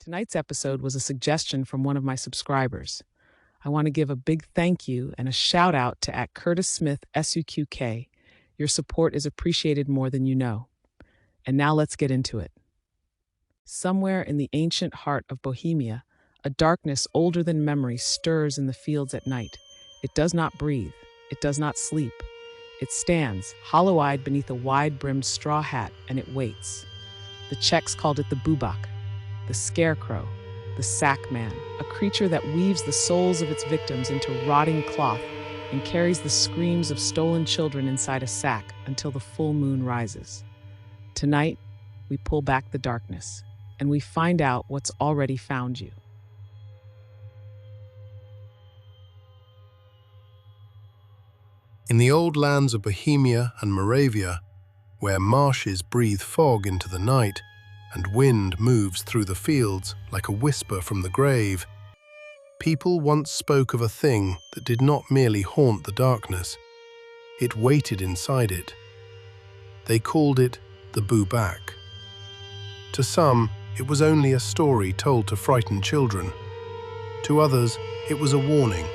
Tonight's episode was a suggestion from one of my subscribers. I want to give a big thank you and a shout out to @CurtisSmith SUQK. Your support is appreciated more than you know. And now let's get into it. Somewhere in the ancient heart of Bohemia, a darkness older than memory stirs in the fields at night. It does not breathe. It does not sleep. It stands, hollow-eyed beneath a wide-brimmed straw hat, and it waits. The Czechs called it the Bubak, the Scarecrow, the sack man, a creature that weaves the souls of its victims into rotting cloth and carries the screams of stolen children inside a sack until the full moon rises. Tonight, we pull back the darkness, and we find out what's already found you. In the old lands of Bohemia and Moravia, where marshes breathe fog into the night and wind moves through the fields like a whisper from the grave, people once spoke of a thing that did not merely haunt the darkness, it waited inside it. They called it the Bubak. To some, it was only a story told to frighten children. To others, it was a warning.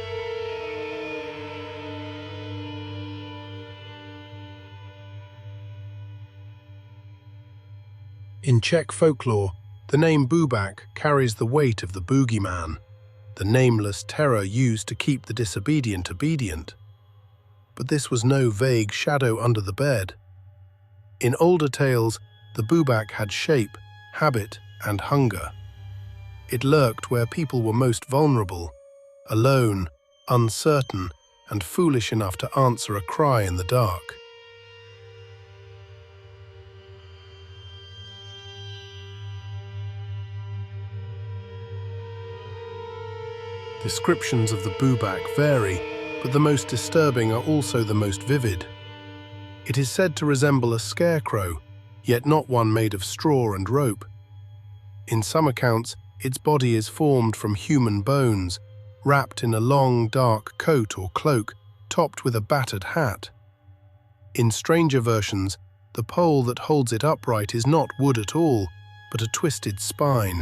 In Czech folklore, the name Bubak carries the weight of the boogeyman, the nameless terror used to keep the disobedient obedient. But this was no vague shadow under the bed. In older tales, the Bubak had shape, habit, and hunger. It lurked where people were most vulnerable, alone, uncertain, and foolish enough to answer a cry in the dark. Descriptions of the Bubak vary, but the most disturbing are also the most vivid. It is said to resemble a scarecrow, yet not one made of straw and rope. In some accounts, its body is formed from human bones, wrapped in a long, dark coat or cloak, topped with a battered hat. In stranger versions, the pole that holds it upright is not wood at all, but a twisted spine.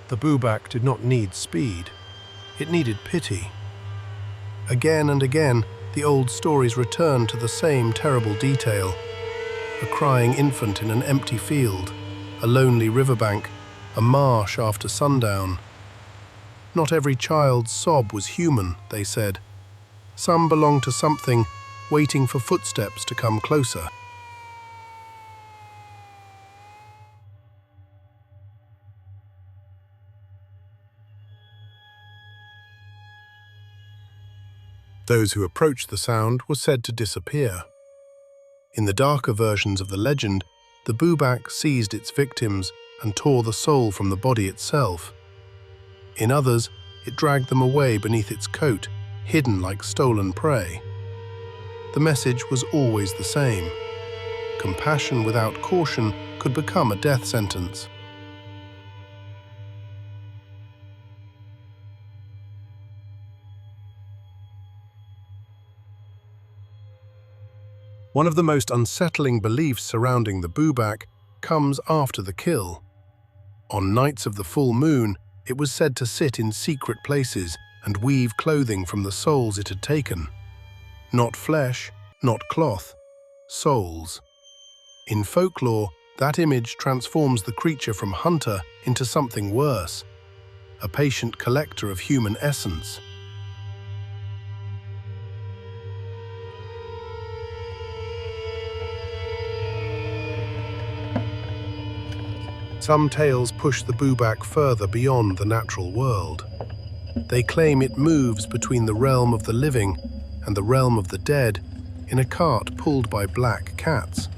The Bubak did not need speed. It needed pity. Again and again, the old stories return to the same terrible detail. A crying infant in an empty field, a lonely riverbank, a marsh after sundown. Not every child's sob was human, they said. Some belonged to something waiting for footsteps to come closer. Those who approached the sound were said to disappear. In the darker versions of the legend, the Bubak seized its victims and tore the soul from the body itself. In others, it dragged them away beneath its coat, hidden like stolen prey. The message was always the same. Compassion without caution could become a death sentence. One of the most unsettling beliefs surrounding the Bubak comes after the kill. On nights of the full moon, it was said to sit in secret places and weave clothing from the souls it had taken. Not flesh, not cloth, souls. In folklore, that image transforms the creature from hunter into something worse, a patient collector of human essence. Some tales push the Bubak further beyond the natural world. They claim it moves between the realm of the living and the realm of the dead in a cart pulled by black cats.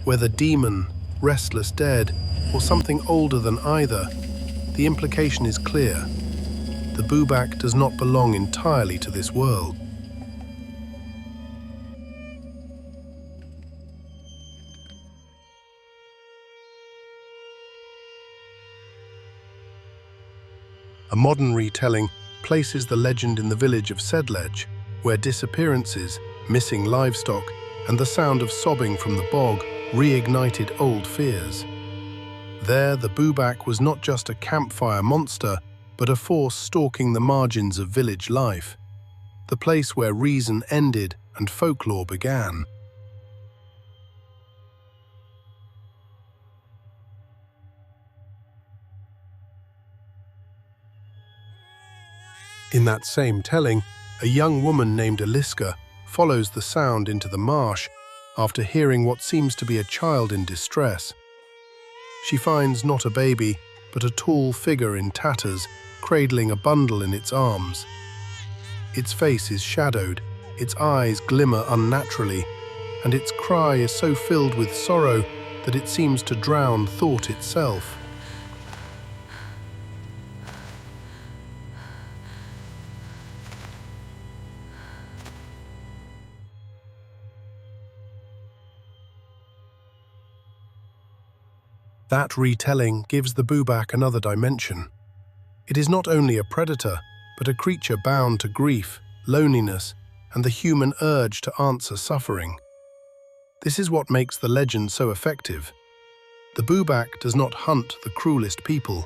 Whether demon, restless dead, or something older than either, the implication is clear. The Bubak does not belong entirely to this world. A modern retelling places the legend in the village of Sedlec, where disappearances, missing livestock, and the sound of sobbing from the bog reignited old fears. There, the Bubak was not just a campfire monster, but a force stalking the margins of village life, the place where reason ended and folklore began. In that same telling, a young woman named Eliska follows the sound into the marsh after hearing what seems to be a child in distress. She finds not a baby, but a tall figure in tatters, cradling a bundle in its arms. Its face is shadowed, its eyes glimmer unnaturally, and its cry is so filled with sorrow that it seems to drown thought itself. That retelling gives the Bubak another dimension. It is not only a predator, but a creature bound to grief, loneliness, and the human urge to answer suffering. This is what makes the legend so effective. The Bubak does not hunt the cruelest people.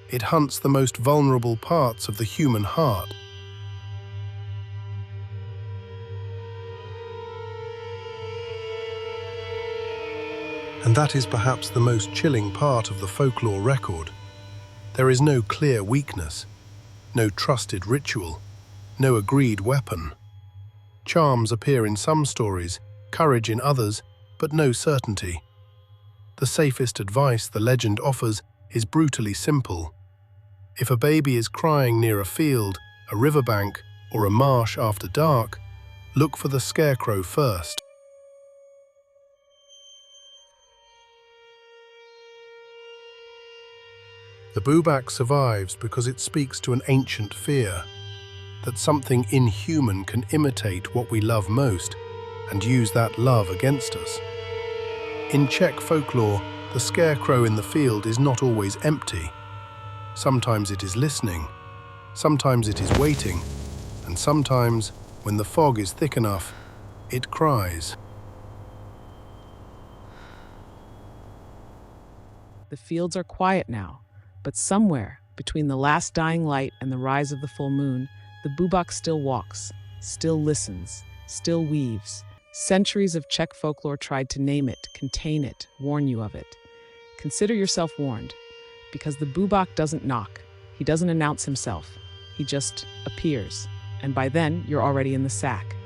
It hunts the most vulnerable parts of the human heart. And that is perhaps the most chilling part of the folklore record. There is no clear weakness, no trusted ritual, no agreed weapon. Charms appear in some stories, courage in others, but no certainty. The safest advice the legend offers is brutally simple. If a baby is crying near a field, a riverbank, or a marsh after dark, look for the Scarecrow first. The Bubak survives because it speaks to an ancient fear, that something inhuman can imitate what we love most and use that love against us. In Czech folklore, the scarecrow in the field is not always empty. Sometimes it is listening, sometimes it is waiting, and sometimes, when the fog is thick enough, it cries. The fields are quiet now, but somewhere between the last dying light and the rise of the full moon, the Bubak still walks, still listens, still weaves. Centuries of Czech folklore tried to name it, contain it, warn you of it. Consider yourself warned, because the Bubak doesn't knock. He doesn't announce himself. He just appears, and by then you're already in the sack.